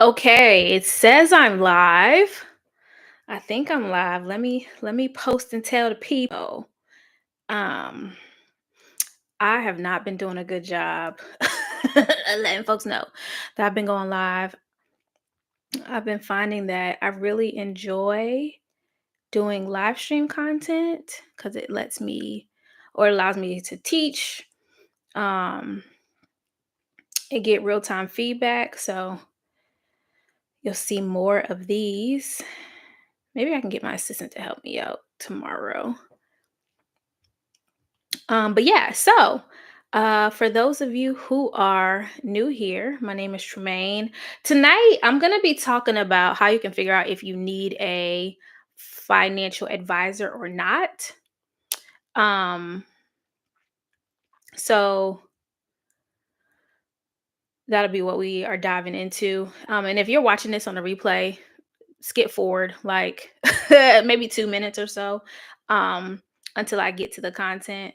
Okay, it says I'm live. I think I'm live. Let me post and tell the people. Um, I have not been doing a good job letting folks know that I've been going live. I've been finding that I really enjoy doing live stream content because it lets me or allows me to teach um and get real-time feedback. So you'll see more of these. Maybe I can get my assistant to help me out tomorrow. But yeah, so for those of you who are new here, my name is Tremaine. Tonight, I'm going to be talking about how you can figure out if you need a financial advisor or not. Um, so that'll be what we are diving into. And if you're watching this on the replay, skip forward like maybe 2 minutes or so um, until I get to the content.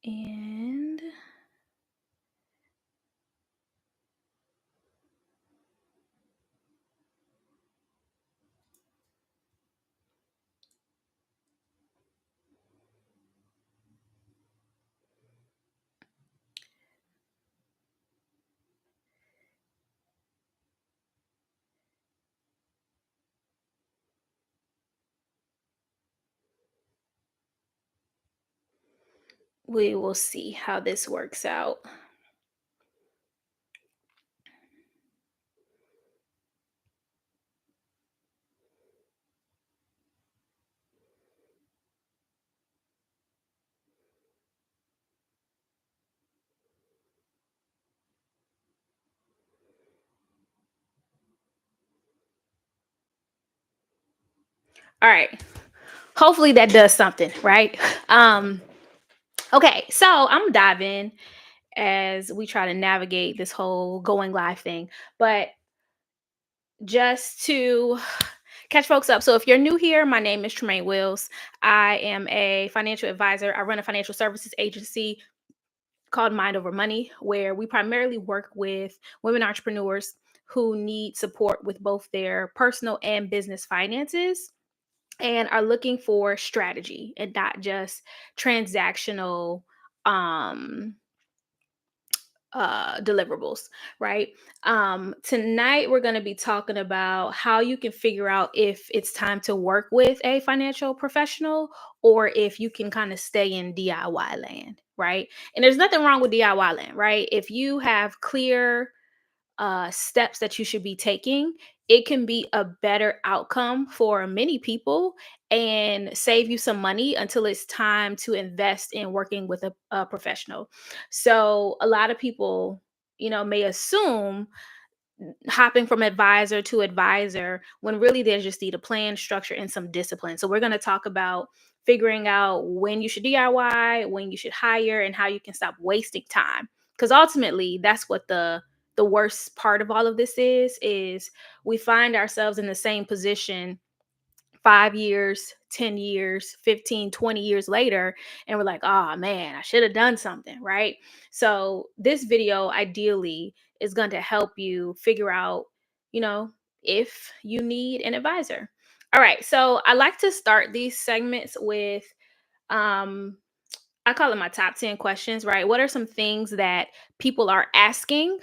And we will see how this works out. All right. Hopefully that does something, right? Um, okay, so I'm diving as we try to navigate this whole going live thing. But just to catch folks up, so if you're new here, my name is Tremaine Wills. I am a financial advisor. I run a financial services agency called Mind Over Money, where we primarily work with women entrepreneurs who need support with both their personal and business finances and are looking for strategy and not just transactional um deliverables, right? Tonight we're going to be talking about how you can figure out if it's time to work with a financial professional or if you can kind of stay in DIY land, right? And there's nothing wrong with DIY land, right? If you have clear steps that you should be taking, it can be a better outcome for many people and save you some money until it's time to invest in working with a professional. So, a lot of people, may assume hopping from advisor to advisor when really they just need a plan, structure, and some discipline. So, we're going to talk about figuring out when you should DIY, when you should hire, and how you can stop wasting time. Because ultimately, that's what the worst part of all of this is we find ourselves in the same position 5 years, 10 years, 15, 20 years later, and we're like, oh man, I should have done something, right? So, this video ideally is going to help you figure out, you know, if you need an advisor. All right. So, I like to start these segments with, um, I call it my top 10 questions, right? What are some things that people are asking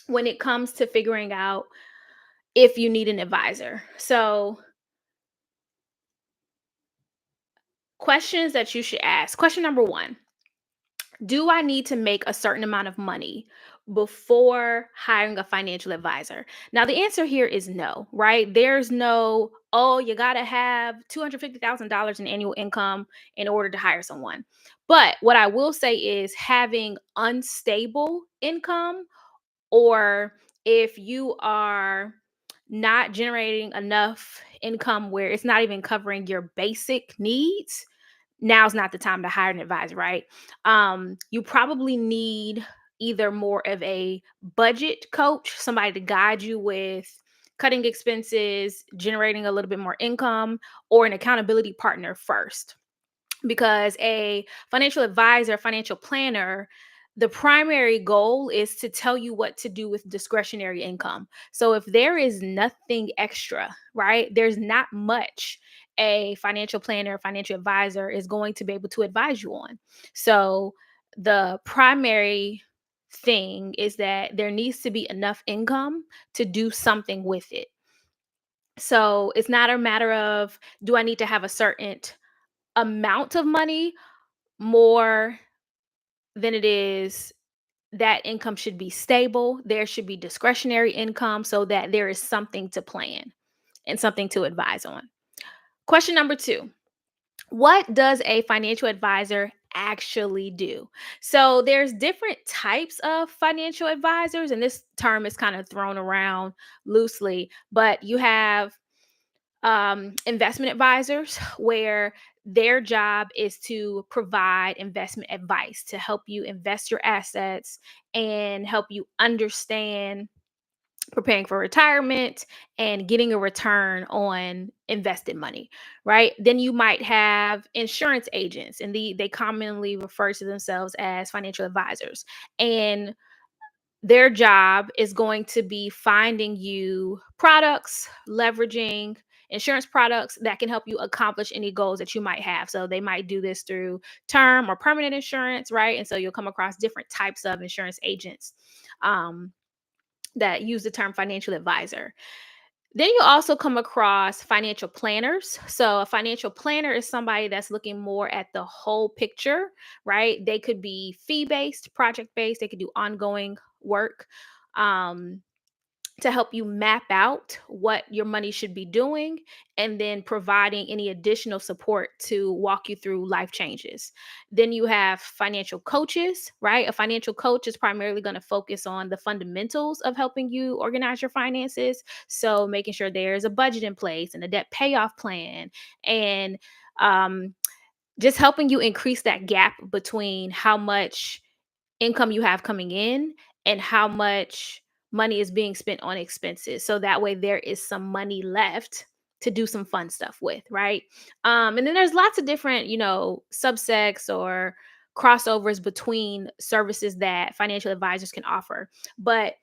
when it comes to figuring out if you need an advisor? So, questions that you should ask. Question number one: do I need to make a certain amount of money before hiring a financial advisor? Now, the answer here is no, right? There's no, oh, you got to have $250,000 in annual income in order to hire someone. But what I will say is having unstable income, or if you are not generating enough income where it's not even covering your basic needs, now's not the time to hire an advisor, right? You probably need either more of a budget coach, somebody to guide you with cutting expenses, generating a little bit more income, or an accountability partner first. because a financial advisor, financial planner, the primary goal is to tell you what to do with discretionary income. So if there is nothing extra, right, there's not much a financial planner, financial advisor is going to be able to advise you on. So the primary thing is that there needs to be enough income to do something with it. So it's not a matter of, do I need to have a certain amount of money? More than it is, that income should be stable. There should be discretionary income so that there is something to plan and something to advise on. Question number 2: what does a financial advisor actually do? So there's different types of financial advisors, and this term is kind of thrown around loosely, but you have investment advisors where their job is to provide investment advice to help you invest your assets and help you understand preparing for retirement and getting a return on invested money, right? Then you might have insurance agents, and they commonly refer to themselves as financial advisors. And their job is going to be finding you products, leveraging insurance products that can help you accomplish any goals that you might have. So they might do this through term or permanent insurance, right? And so you'll come across different types of insurance agents um, that use the term financial advisor. Then you also come across financial planners. So a financial planner is somebody that's looking more at the whole picture, right? They could be fee based, project based, they could do ongoing work. Um, to help you map out what your money should be doing and then providing any additional support to walk you through life changes. Then you have financial coaches, right? A financial coach is primarily going to focus on the fundamentals of helping you organize your finances. So making sure there's a budget in place and a debt payoff plan and um, just helping you increase that gap between how much income you have coming in and how much money is being spent on expenses. So that way there is some money left to do some fun stuff with, right? And then there's lots of different, subsects or crossovers between services that financial advisors can offer. But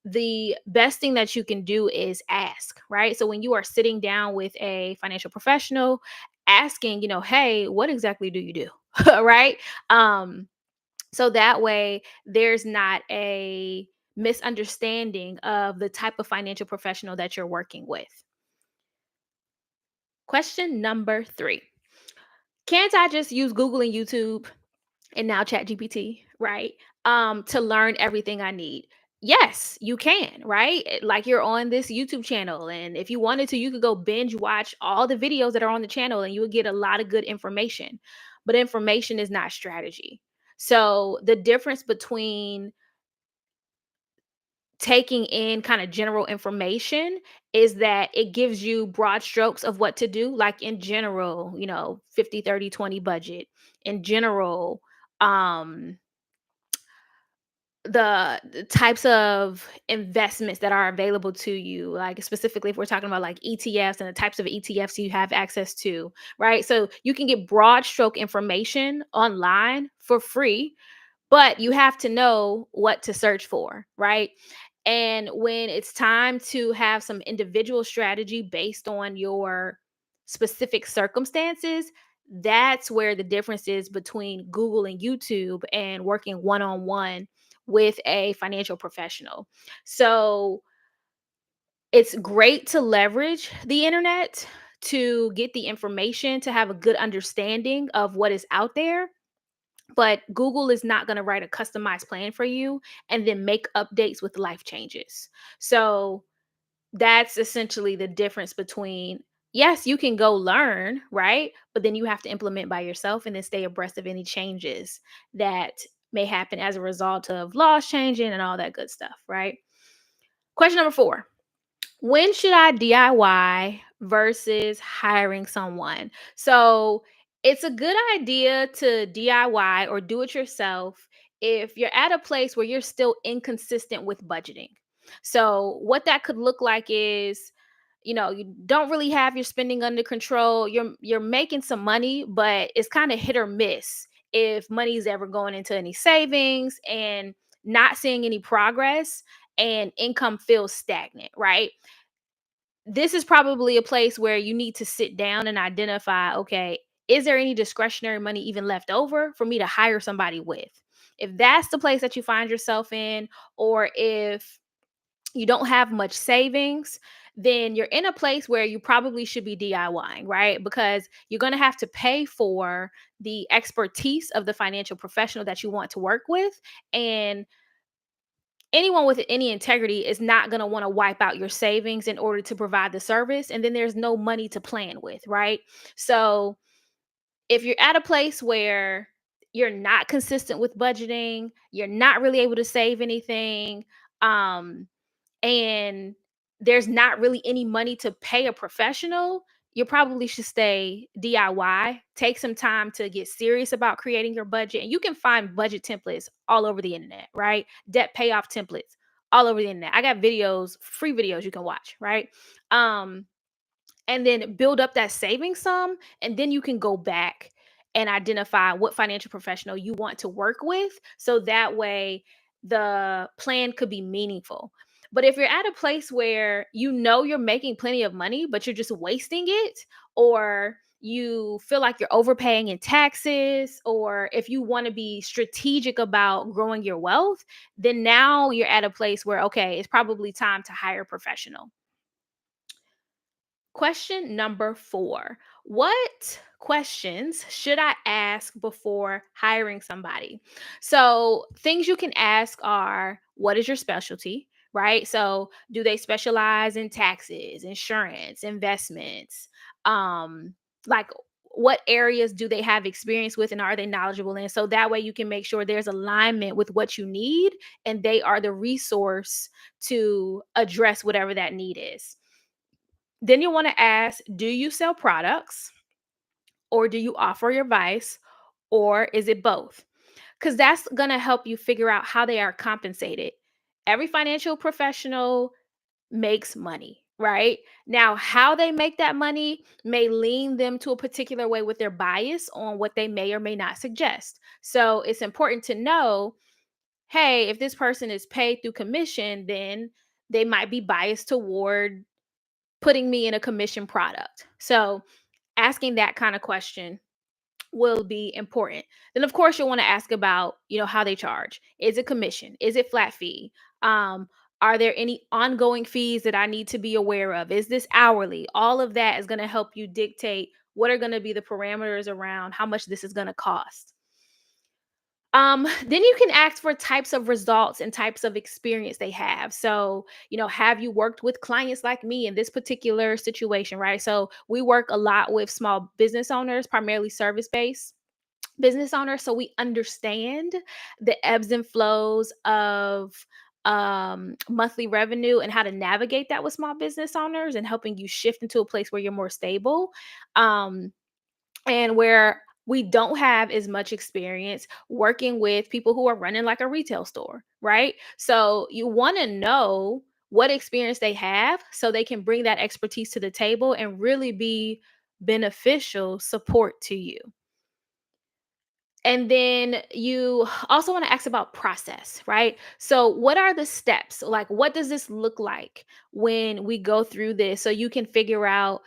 the best thing that you can do is ask, right? So when you are sitting down with a financial professional, asking, hey, what exactly do you do? Right? So that way, there's not a misunderstanding of the type of financial professional that you're working with. Question number 3: can't I just use Google and YouTube and now ChatGPT, right? To learn everything I need? Yes, you can, right? Like you're on this YouTube channel, and if you wanted to, you could go binge watch all the videos that are on the channel and you would get a lot of good information. But information is not strategy. So the difference between taking in kind of general information is that it gives you broad strokes of what to do, like in general, 50, 30, 20 budget in general. um the types of investments that are available to you, like specifically if we're talking about like ETFs and the types of ETFs you have access to, right? So you can get broad stroke information online for free, but you have to know what to search for, right? And when it's time to have some individual strategy based on your specific circumstances, that's where the difference is between Google and YouTube and working one on one with a financial professional. So it's great to leverage the internet to get the information, to have a good understanding of what is out there, but Google is not going to write a customized plan for you and then make updates with life changes. So that's essentially the difference between, yes, you can go learn, right? But then you have to implement by yourself and then stay abreast of any changes that may happen as a result of laws changing and all that good stuff, right? Question number 4: when should I DIY versus hiring someone? So it's a good idea to DIY or do it yourself if you're at a place where you're still inconsistent with budgeting. So what that could look like is you don't really have your spending under control. You're making some money, but it's kind of hit or miss if money's ever going into any savings and not seeing any progress and income feels stagnant, right? This is probably a place where you need to sit down and identify, okay, is there any discretionary money even left over for me to hire somebody with? If that's the place that you find yourself in, or if you don't have much savings, then you're in a place where you probably should be DIYing, right? Because you're going to have to pay for the expertise of the financial professional that you want to work with. And anyone with any integrity is not going to want to wipe out your savings in order to provide the service. And then there's no money to plan with, right? So if you're at a place where you're not consistent with budgeting, you're not really able to save anything, um, and there's not really any money to pay a professional, you probably should stay DIY. Take some time to get serious about creating your budget. And you can find budget templates all over the internet, right? Debt payoff templates all over the internet. I got videos, free videos you can watch, right? Um, and then build up that saving sum, and then you can go back and identify what financial professional you want to work with, so that way the plan could be meaningful. But if you're at a place where you're making plenty of money but you're just wasting it, or you feel like you're overpaying in taxes, or if you want to be strategic about growing your wealth, then now you're at a place where, okay, it's probably time to hire a professional. Question number 4. What questions should I ask before hiring somebody? So, things you can ask are, what is your specialty? Right? So, do they specialize in taxes, insurance, investments? Like, what areas do they have experience with and are they knowledgeable in? So that way you can make sure there's alignment with what you need and they are the resource to address whatever that need is. Then you want to ask, do you sell products, or do you offer advice, or is it both? Because that's going to help you figure out how they are compensated. Every financial professional makes money, right? Now, how they make that money may lean them to a particular way with their bias on what they may or may not suggest. So it's important to know, hey, if this person is paid through commission, then they might be biased toward putting me in a commission product. So asking that kind of question will be important. Then of course you'll want to ask about, how they charge. Is it commission? Is it flat fee? Um, are there any ongoing fees that I need to be aware of? Is this hourly? All of that is going to help you dictate what are going to be the parameters around how much this is going to cost. Then you can ask for types of results and types of experience they have. So, have you worked with clients like me in this particular situation, right? So, we work a lot with small business owners, primarily service based business owners. So, we understand the ebbs and flows of monthly revenue and how to navigate that with small business owners and helping you shift into a place where you're more stable. Um, and where we don't have as much experience working with people who are running like a retail store, right? So you want to know what experience they have so they can bring that expertise to the table and really be beneficial support to you. And then you also want to ask about process, right? So, what are the steps? Like, what does this look like when we go through this so you can figure out,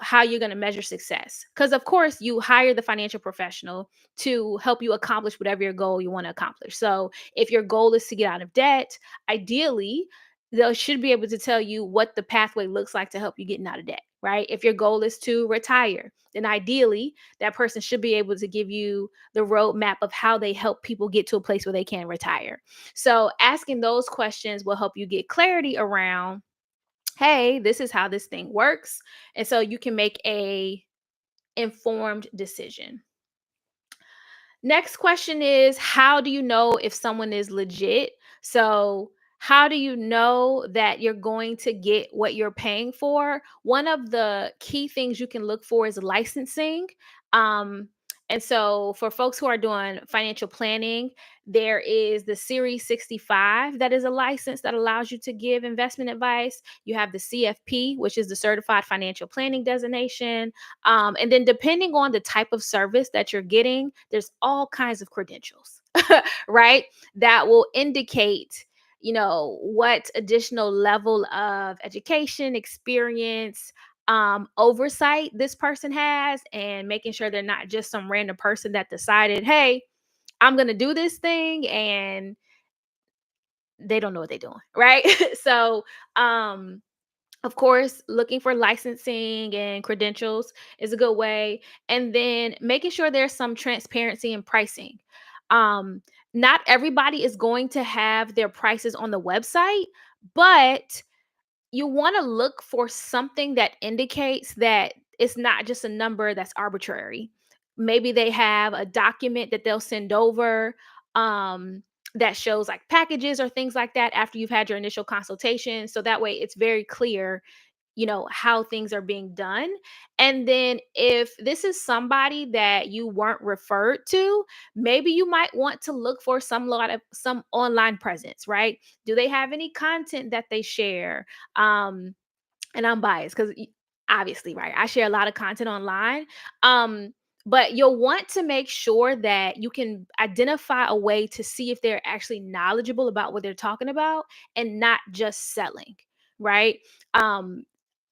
how you're going to measure success? Because, of course, you hire the financial professional to help you accomplish whatever your goal you want to accomplish. So, if your goal is to get out of debt, ideally, they should be able to tell you what the pathway looks like to help you getting out of debt, right? If your goal is to retire, then ideally, that person should be able to give you the roadmap of how they help people get to a place where they can retire. So asking those questions will help you get clarity around, hey, this is how this thing works. And so you can make a informed decision. Next question is, how do you know if someone is legit? So, how do you know that you're going to get what you're paying for? One of the key things you can look for is licensing. Um, And so for folks who are doing financial planning, there is the Series 65 that is a license that allows you to give investment advice. You have the CFP, which is the Certified Financial Planning Designation. And then depending on the type of service that you're getting, there's all kinds of credentials, right? That will indicate, what additional level of education, experience, oversight this person has, and making sure they're not just some random person that decided, hey, I'm going to do this thing, and they don't know what they're doing, right? So, um, of course, looking for licensing and credentials is a good way. And then making sure there's some transparency in pricing. Um, Not everybody is going to have their prices on the website, but you want to look for something that indicates that it's not just a number that's arbitrary. Maybe they have a document that they'll send over, um, that shows like packages or things like that after you've had your initial consultation. So that way it's very clear, how things are being done. And then if this is somebody that you weren't referred to, maybe you might want to look for some online presence, right? Do they have any content that they share? um and I'm biased because, obviously, right, I share a lot of content online. um but you'll want to make sure that you can identify a way to see if they're actually knowledgeable about what they're talking about and not just selling, right? um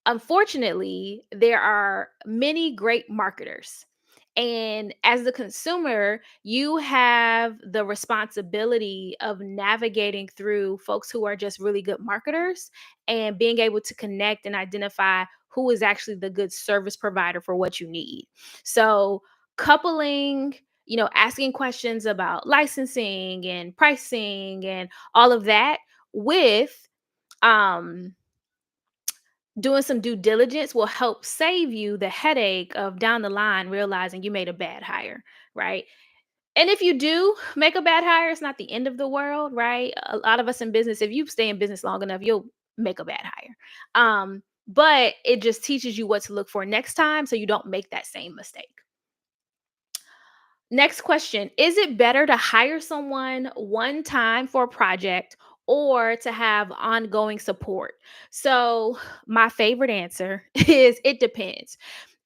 Unfortunately, there are many great marketers. And as the consumer, you have the responsibility of navigating through folks who are just really good marketers and being able to connect and identify who is actually the good service provider for what you need. So, coupling, asking questions about licensing and pricing and all of that with, um, doing some due diligence will help save you the headache of down the line realizing you made a bad hire, right? And if you do make a bad hire, it's not the end of the world, right? A lot of us in business, if you stay in business long enough, you'll make a bad hire. But it just teaches you what to look for next time so you don't make that same mistake. Next question. Is it better to hire someone one time for a project or to have ongoing support? So, my favorite answer is it depends.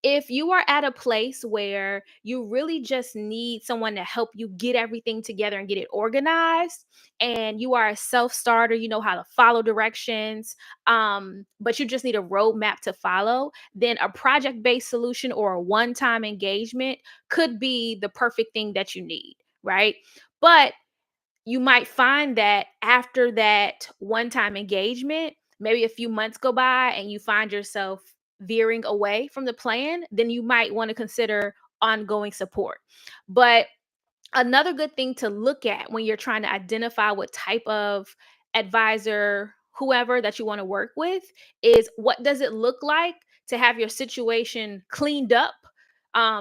If you are at a place where you really just need someone to help you get everything together and get it organized, and you are a self-starter, you know how to follow directions, but you just need a roadmap to follow, then a project-based solution or a one-time engagement could be the perfect thing that you need, right? But you might find that after that one-time engagement, maybe a few months go by and you find yourself veering away from the plan, then you might want to consider ongoing support. But another good thing to look at when you're trying to identify what type of advisor, whoever that you want to work with, is what does it look like to have your situation cleaned up,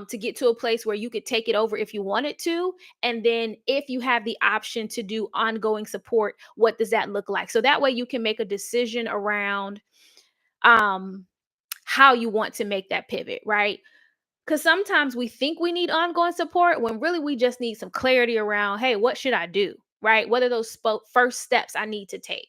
to get to a place where you could take it over if you wanted to. And then if you have the option to do ongoing support, what does that look like? So that way you can make a decision around, um, how you want to make that pivot, right? Because sometimes we think we need ongoing support when really we just need some clarity around, hey, what should I do? Right? What are those first steps I need to take?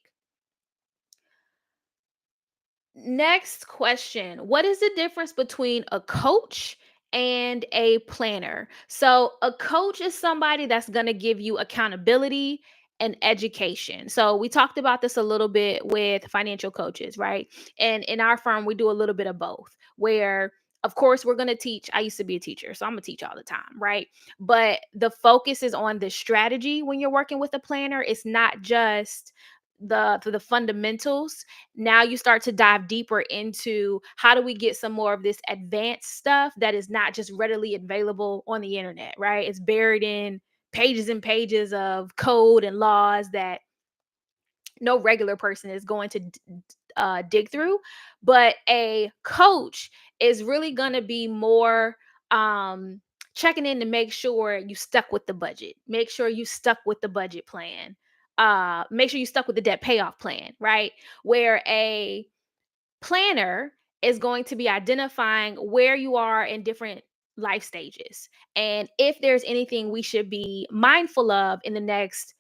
Next question. What is the difference between a coach and a planner? So, a coach is somebody that's going to give you accountability and education. So, we talked about this a little bit with financial coaches, right? And in our firm, we do a little bit of both, where of course, we're going to teach. I used to be a teacher, so I'm going to teach all the time, right? But the focus is on the strategy when you're working with a planner. It's not just the fundamentals. Now you start to dive deeper into how do we get some more of this advanced stuff that is not just readily available on the internet, right? It's buried in pages and pages of code and laws that no regular person is going to dig through. But a coach is really going to be more, um, checking in to make sure you stuck with the budget, make sure you stuck with the budget plan, make sure you stuck with the debt payoff plan, right? Where a planner is going to be identifying where you are in different life stages. And if there's anything we should be mindful of in the next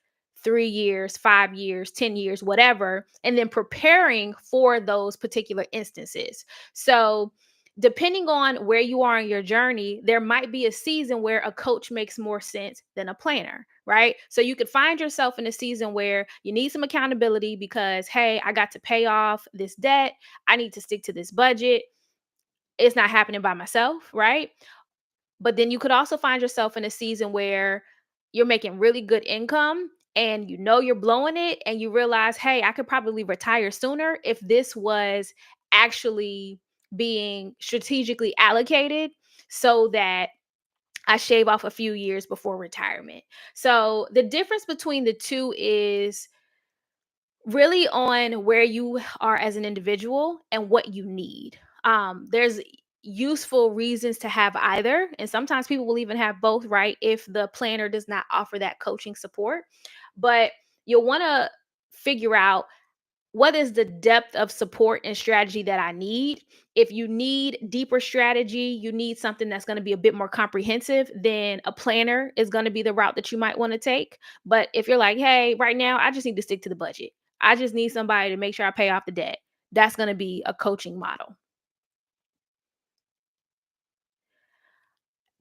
3 years, 5 years, 10 years, whatever, and then preparing for those particular instances. So, depending on where you are in your journey, there might be a season where a coach makes more sense than a planner, right? So, you could find yourself in a season where you need some accountability because, hey, I got to pay off this debt. I need to stick to this budget. It's not happening by myself, right? But then you could also find yourself in a season where you're making really good income and you know you're blowing it and you realize, hey, I could probably retire sooner if this was actually being strategically allocated so that I shave off a few years before retirement. So the difference between the two is really on where you are as an individual and what you need. There's useful reasons to have either, and sometimes people will even have both, right? If the planner does not offer that coaching support, but you'll want to figure out what is the depth of support and strategy that I need. If you need deeper strategy, you need something that's going to be a bit more comprehensive, then a planner is going to be the route that you might want to take. But if you're like, hey, right now, I just need to stick to the budget, I just need somebody to make sure I pay off the debt, that's going to be a coaching model.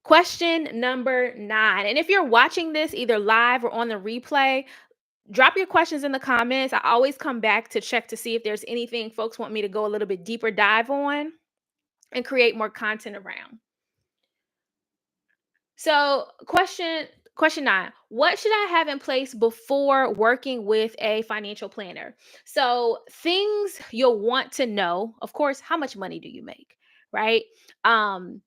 Question number 9. And if you're watching this either live or on the replay, drop your questions in the comments. I always come back to check to see if there's anything folks want me to go a little bit deeper dive on and create more content around. So, question 9. What should I have in place before working with a financial planner? So, things you'll want to know, of course, how much money do you make, right? Um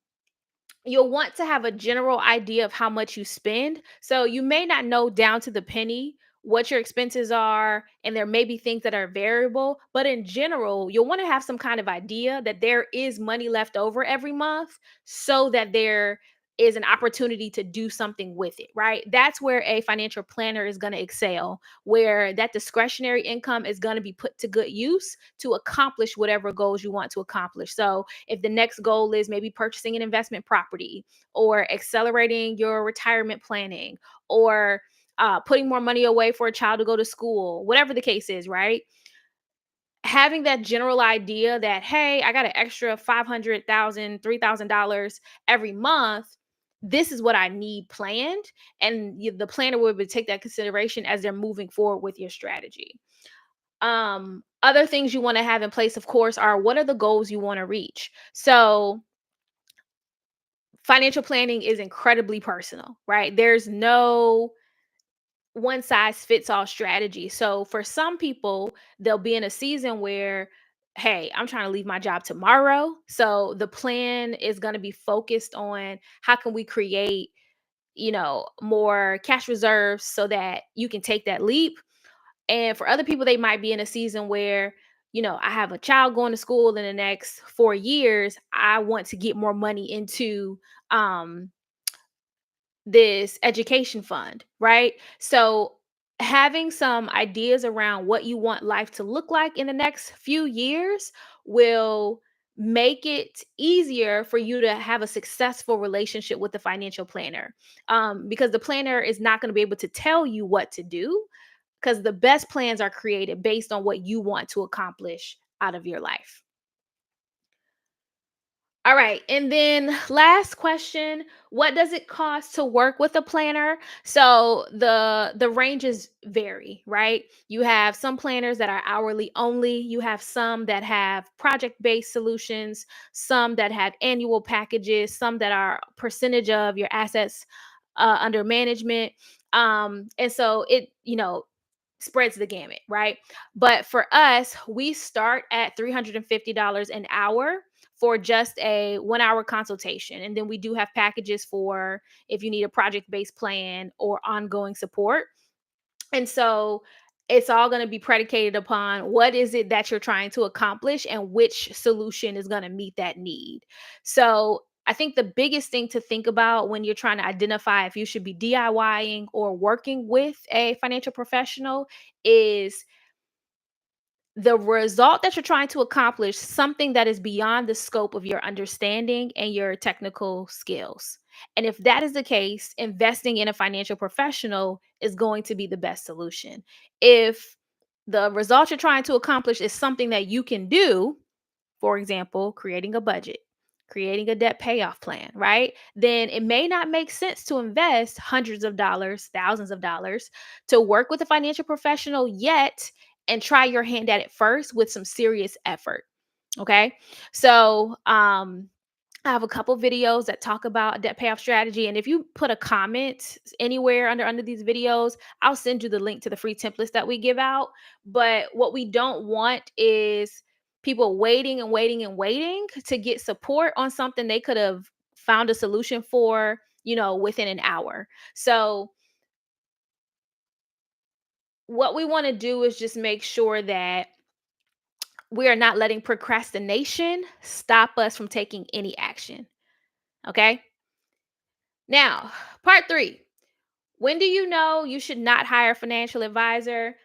you'll want to have a general idea of how much you spend. So you may not know down to the penny what your expenses are, and there may be things that are variable, but in general, you'll want to have some kind of idea that there is money left over every month so that there is an opportunity to do something with it, right? That's where a financial planner is going to excel, where that discretionary income is going to be put to good use to accomplish whatever goals you want to accomplish. So, if the next goal is maybe purchasing an investment property or accelerating your retirement planning or putting more money away for a child to go to school, whatever the case is, right? Having that general idea that, hey, I got an extra 500,000, $3,000 every month. This is what I need planned. And the planner will be take that consideration as they're moving forward with your strategy. Other things you want to have in place, of course, are what are the goals you want to reach. So financial planning is incredibly personal, right? There's no one size fits all strategy. So for some people, they'll be in a season where, hey, I'm trying to leave my job tomorrow. So the plan is going to be focused on how can we create, more cash reserves so that you can take that leap. And for other people, they might be in a season where, I have a child going to school in the next 4 years. I want to get more money into um this education fund, right? So having some ideas around what you want life to look like in the next few years will make it easier for you to have a successful relationship with the financial planner, because the planner is not going to be able to tell you what to do, because the best plans are created based on what you want to accomplish out of your life. All right. And then last question, what does it cost to work with a planner? So the ranges vary, right? You have some planners that are hourly only, you have some that have project-based solutions, some that have annual packages, some that are percentage of your assets under management. And so it, spreads the gamut, right? But for us, we start at $350 an hour for just a 1 hour consultation. And then we do have packages for if you need a project based plan or ongoing support. And so it's all going to be predicated upon what is it that you're trying to accomplish and which solution is going to meet that need. So I think the biggest thing to think about when you're trying to identify if you should be DIYing or working with a financial professional is the result that you're trying to accomplish something that is beyond the scope of your understanding and your technical skills. And if that is the case, investing in a financial professional is going to be the best solution. If the result you're trying to accomplish is something that you can do, for example, creating a budget, creating a debt payoff plan, right? Then it may not make sense to invest hundreds of dollars, thousands of dollars to work with a financial professional yet and try your hand at it first with some serious effort. Okay. So, I have a couple videos that talk about debt payoff strategy. And if you put a comment anywhere under these videos, I'll send you the link to the free templates that we give out. But what we don't want is people waiting and waiting and waiting to get support on something they could have found a solution for, within an hour. So what we want to do is just make sure that we are not letting procrastination stop us from taking any action. Okay. Now, part three. When do you know you should not hire a financial advisor?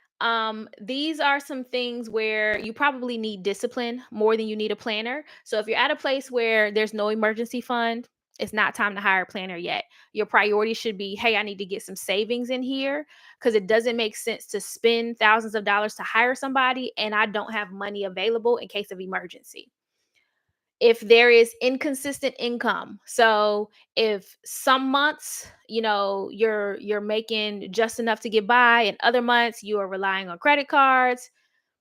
These are some things where you probably need discipline more than you need a planner. So if you're at a place where there's no emergency fund, it's not time to hire a planner yet. Your priority should be, hey, I need to get some savings in here because it doesn't make sense to spend thousands of dollars to hire somebody and I don't have money available in case of emergency. If there is inconsistent income, so if some months you're making just enough to get by and other months you are relying on credit cards,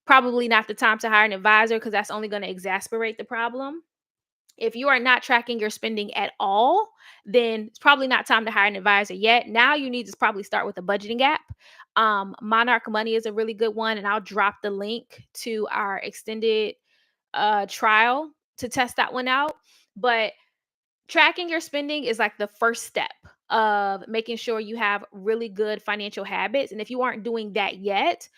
probably not the time to hire an advisor because that's only going to exacerbate the problem. If you are not tracking your spending at all, then it's probably not time to hire an advisor yet. Now you need to probably start with a budgeting app. Monarch Money is a really good one, and I'll drop the link to our extended trial to test that one out. But tracking your spending is like the first step of making sure you have really good financial habits. And if you aren't doing that yet,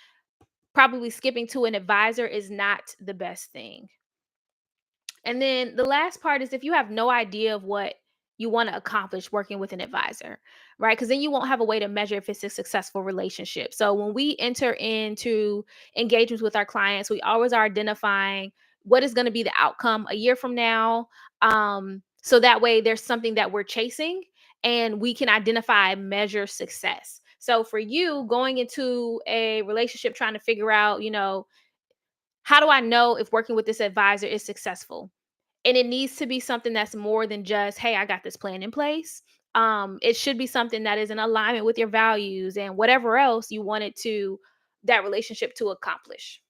probably skipping to an advisor is not the best thing. And then the last part is if you have no idea of what you want to accomplish working with an advisor, right? Because then you won't have a way to measure if it's a successful relationship. So when we enter into engagements with our clients, we always are identifying what is going to be the outcome a year from now. So that way there's something that we're chasing and we can identify and measure success. So for you going into a relationship trying to figure out, how do I know if working with this advisor is successful? And it needs to be something that's more than just, hey, I got this plan in place. It should be something that is in alignment with your values and whatever else you wanted to that relationship to accomplish.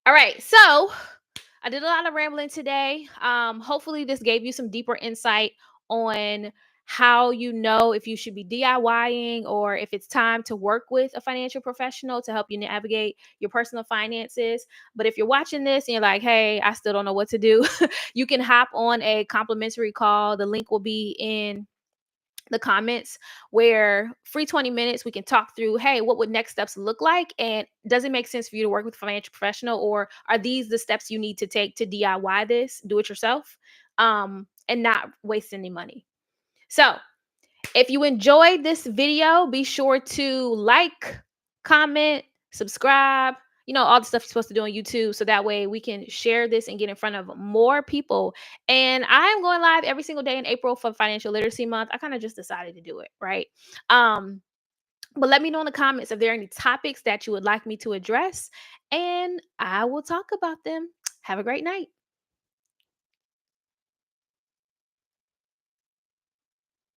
All right. So I did a lot of rambling today. Hopefully, this gave you some deeper insight on how you know if you should be DIYing or if it's time to work with a financial professional to help you navigate your personal finances. But if you're watching this and you're like, hey, I still don't know what to do, you can hop on a complimentary call. The link will be in the comments where free 20 minutes we can talk through, hey, what would next steps look like, and does it make sense for you to work with a financial professional, or are these the steps you need to take to DIY this, do it yourself, and not waste any money. So if you enjoyed this video, be sure to like, comment, subscribe, all the stuff you're supposed to do on YouTube. So that way we can share this and get in front of more people. And I'm going live every single day in April for Financial Literacy Month. I kind of just decided to do it, right? Um, but let me know in the comments if there are any topics that you would like me to address, and I will talk about them. Have a great night.